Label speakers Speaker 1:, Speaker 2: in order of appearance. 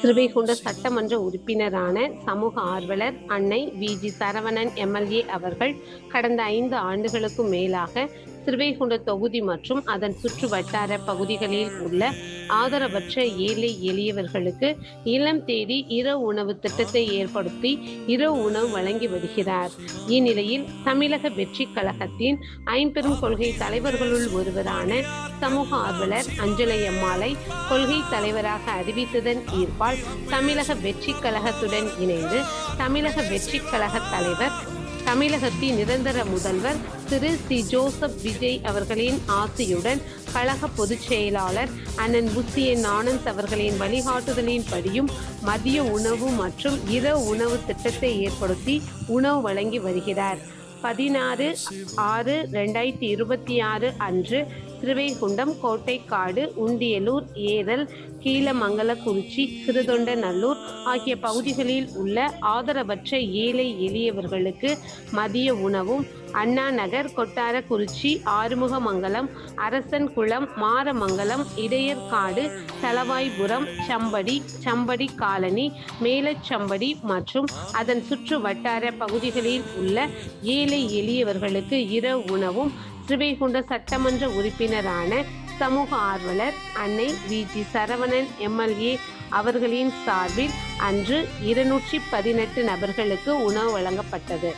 Speaker 1: ஸ்ரீவைகுண்ட சட்டமன்ற உறுப்பினரான சமூக ஆர்வலர் அன்னை வி.ஜி. சரவணன் எம்.எல்.ஏ. அவர்கள் கடந்த 5 ஆண்டுகளுக்கும் மேலாக ஸ்ரீவைகுண்ட தொகுதி மற்றும் அதன் சுற்று வட்டார பகுதிகளில் உள்ள ஆதரவற்ற ஏழை எளியவர்களுக்கு இல்லம் தேடி இரவு உணவு திட்டத்தை ஏற்படுத்தி இரவு உணவு வழங்கி வருகிறார். இந்நிலையில் தமிழக வெற்றி கழகத்தின் ஐம்பெரும் கொள்கை தலைவர்களுள் ஒருவரான சமூக ஆர்வலர் அஞ்சலை அம்மாளை கொள்கை தலைவராக அறிவித்ததன் ஈர்ப்பால் தமிழக வெற்றி கழகத்துடன் இணைந்து தமிழக வெற்றி கழக தலைவர், தமிழகத்தின் நிரந்தர முதல்வர் திரு சி. ஜோசப் விஜய் அவர்களின் ஆசியுடன் கழக பொதுச் செயலாளர் அண்ணன் முசியன் ஆனந்த் அவர்களின் வழிகாட்டுதலின்படியும் மதிய உணவு மற்றும் இரவு உணவு திட்டத்தை ஏற்படுத்தி உணவு வழங்கி வருகிறார். 16/6/2026 அன்று ஸ்ரீவைகுண்டம், கோட்டைக்காடு, உண்டியலூர், ஏரல், கீழமங்கலக்குறிச்சி, சிறுதொண்டநல்லூர் ஆகிய பகுதிகளில் உள்ள ஆதரவற்ற ஏழை எளியவர்களுக்கு மதிய உணவும் அண்ணா நகர், கொட்டாரக்குறிச்சி, ஆறுமுகமங்கலம், அரசன்குளம், மாரமங்கலம், இடையர்காடு, தளவாய்புரம், சம்படி காலனி, மேலச்சம்படி மற்றும் அதன் சுற்று வட்டார பகுதிகளில் உள்ள ஏழை எளியவர்களுக்கு இரவு உணவும் ஸ்ரீவைகுண்ட சட்டமன்ற உறுப்பினரான சமூக ஆர்வலர் அன்னை வி.ஜி. சரவணன் எம்.எல்.ஏ. அவர்களின் சார்பில் அன்று 218 நபர்களுக்கு உணவு வழங்கப்பட்டது.